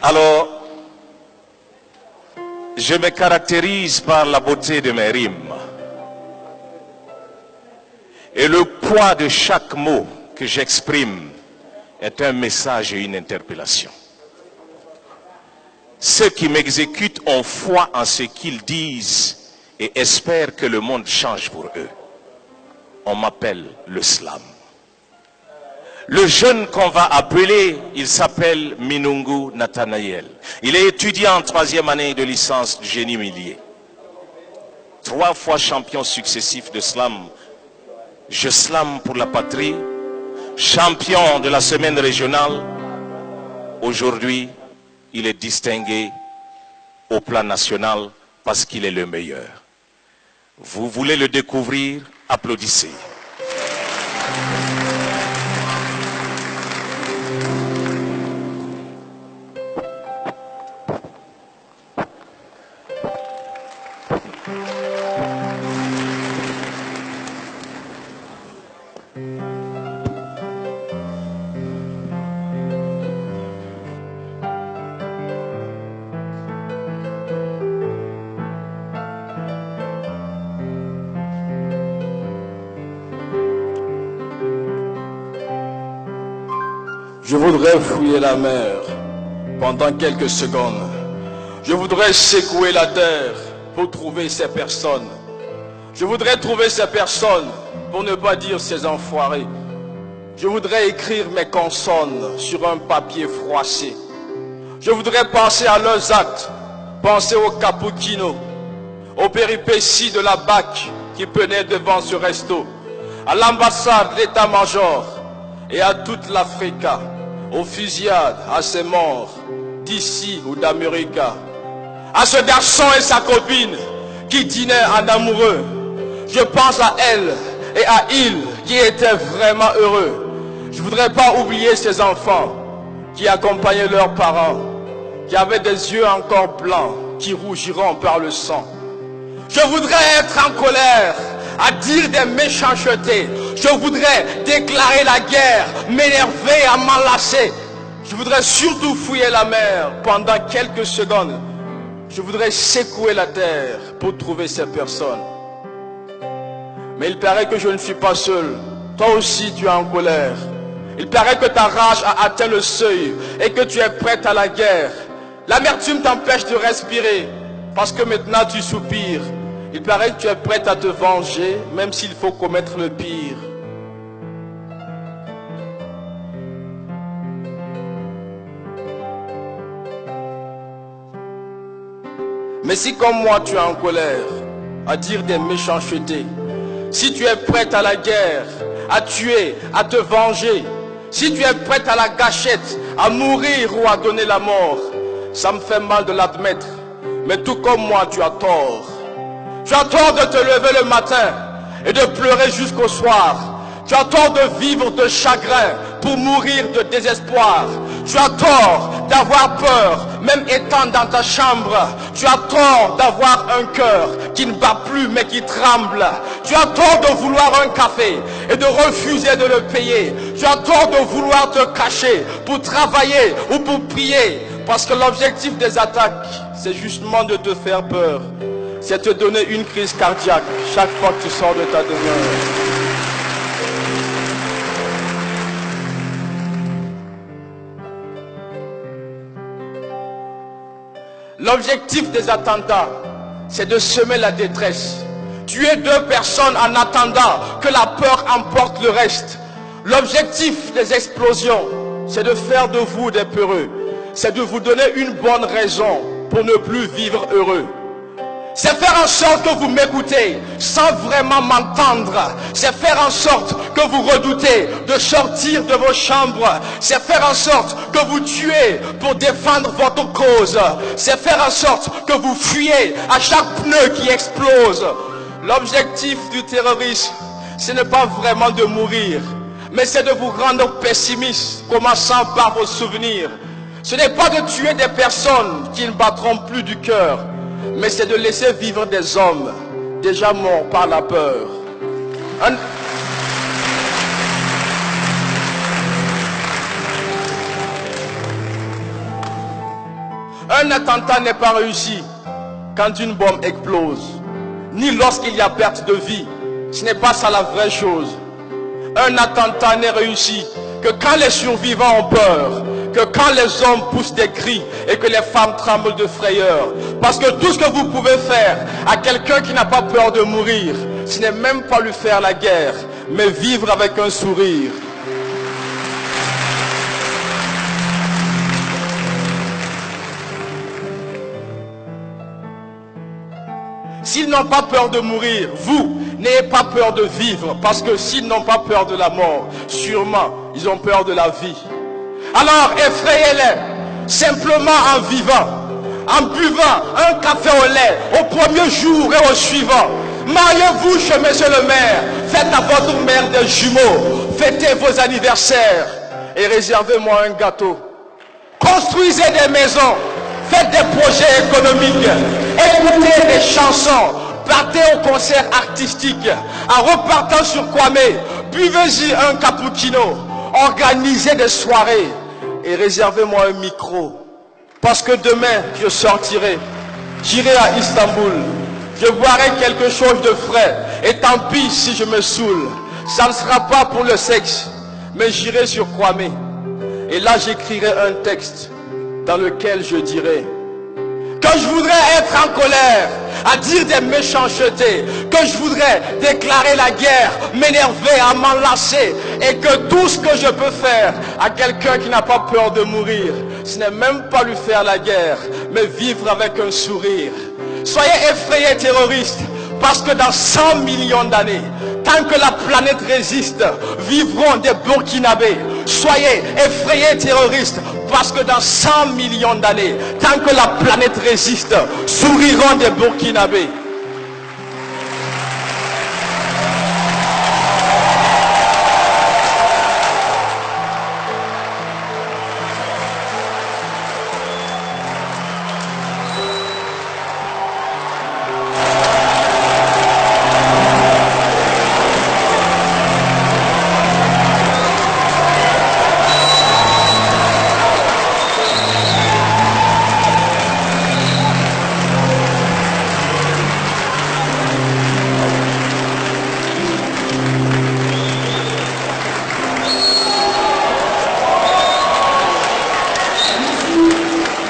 Alors, je me caractérise par la beauté de mes rimes. Et le poids de chaque mot que j'exprime est un message et une interpellation. Ceux qui m'exécutent ont foi en ce qu'ils disent et espèrent que le monde change pour eux. On m'appelle le slam. Le jeune qu'on va appeler, il s'appelle Minungu Nathanaël. Il est étudiant en 3e année de licence du génie millier. 3 fois champion successif de slam. Je slam pour la patrie, champion de la semaine régionale. Aujourd'hui, il est distingué au plan national parce qu'il est le meilleur. Vous voulez le découvrir? Applaudissez. Je voudrais fouiller la mer pendant quelques secondes. Je voudrais secouer la terre pour trouver ces personnes. Je voudrais trouver ces personnes pour ne pas dire ces enfoirés. Je voudrais écrire mes consonnes sur un papier froissé. Je voudrais penser à leurs actes, penser au cappuccino, aux péripéties de la BAC qui penait devant ce resto, à l'ambassade, l'état-major et à toute l'Africa, aux fusillades, à ces morts d'ici ou d'Amérique, à ce garçon et sa copine qui dînaient en amoureux. Je pense à elle et à il qui étaient vraiment heureux. Je ne voudrais pas oublier ces enfants qui accompagnaient leurs parents, qui avaient des yeux encore blancs, qui rougiront par le sang. Je voudrais être en colère, à dire des méchancetés. Je voudrais déclarer la guerre, m'énerver, à m'enlacer. Je voudrais surtout fouiller la mer pendant quelques secondes. Je voudrais secouer la terre pour trouver ces personnes. Mais il paraît que je ne suis pas seul. Toi aussi tu es en colère. Il paraît que ta rage a atteint le seuil et que tu es prête à la guerre. L'amertume t'empêche de respirer parce que maintenant tu soupires. Il paraît que tu es prête à te venger, même s'il faut commettre le pire. Mais si comme moi tu es en colère, à dire des méchancetés, si tu es prête à la guerre, à tuer, à te venger, si tu es prête à la gâchette, à mourir ou à donner la mort, ça me fait mal de l'admettre, mais tout comme moi tu as tort. Tu as tort de te lever le matin et de pleurer jusqu'au soir. Tu as tort de vivre de chagrin pour mourir de désespoir. Tu as tort d'avoir peur, même étant dans ta chambre. Tu as tort d'avoir un cœur qui ne bat plus mais qui tremble. Tu as tort de vouloir un café et de refuser de le payer. Tu as tort de vouloir te cacher pour travailler ou pour prier. Parce que l'objectif des attaques, c'est justement de te faire peur. C'est te donner une crise cardiaque chaque fois que tu sors de ta demeure. L'objectif des attentats, c'est de semer la détresse. Tuer 2 personnes en attendant que la peur emporte le reste. L'objectif des explosions, c'est de faire de vous des peureux. C'est de vous donner une bonne raison pour ne plus vivre heureux. C'est faire en sorte que vous m'écoutez sans vraiment m'entendre. C'est faire en sorte que vous redoutez de sortir de vos chambres. C'est faire en sorte que vous tuez pour défendre votre cause. C'est faire en sorte que vous fuyez à chaque pneu qui explose. L'objectif du terrorisme, ce n'est pas vraiment de mourir, mais c'est de vous rendre pessimiste, commençant par vos souvenirs. Ce n'est pas de tuer des personnes qui ne battront plus du cœur, mais c'est de laisser vivre des hommes déjà morts par la peur. Un attentat n'est pas réussi quand une bombe explose, ni lorsqu'il y a perte de vie. Ce n'est pas ça la vraie chose. Un attentat n'est réussi que quand les survivants ont peur, que quand les hommes poussent des cris et que les femmes tremblent de frayeur. Parce que tout ce que vous pouvez faire à quelqu'un qui n'a pas peur de mourir, ce n'est même pas lui faire la guerre, mais vivre avec un sourire. S'ils n'ont pas peur de mourir, vous, n'ayez pas peur de vivre. Parce que s'ils n'ont pas peur de la mort, sûrement, ils ont peur de la vie. Alors, effrayez-les, simplement en vivant, en buvant un café au lait, au premier jour et au suivant. Mariez-vous chez monsieur le maire, faites à votre mère des jumeaux, fêtez vos anniversaires et réservez-moi un gâteau. Construisez des maisons, faites des projets économiques, écoutez des chansons, partez au concert artistique, en repartant sur Kwame, buvez-y un cappuccino, organisez des soirées et réservez-moi un micro. Parce que demain, je sortirai, j'irai à Istanbul, je boirai quelque chose de frais et tant pis si je me saoule. Ça ne sera pas pour le sexe, mais j'irai sur Kwame. Et là, j'écrirai un texte dans lequel je dirai que je voudrais être en colère, à dire des méchancetés, que je voudrais déclarer la guerre, m'énerver, à m'enlacer, et que tout ce que je peux faire à quelqu'un qui n'a pas peur de mourir, ce n'est même pas lui faire la guerre, mais vivre avec un sourire. Soyez effrayés terroristes, parce que dans 100 millions d'années, tant que la planète résiste, vivront des Burkinabés. Soyez effrayés terroristes, parce que dans 100 millions d'années, tant que la planète résiste, souriront des Burkinabés.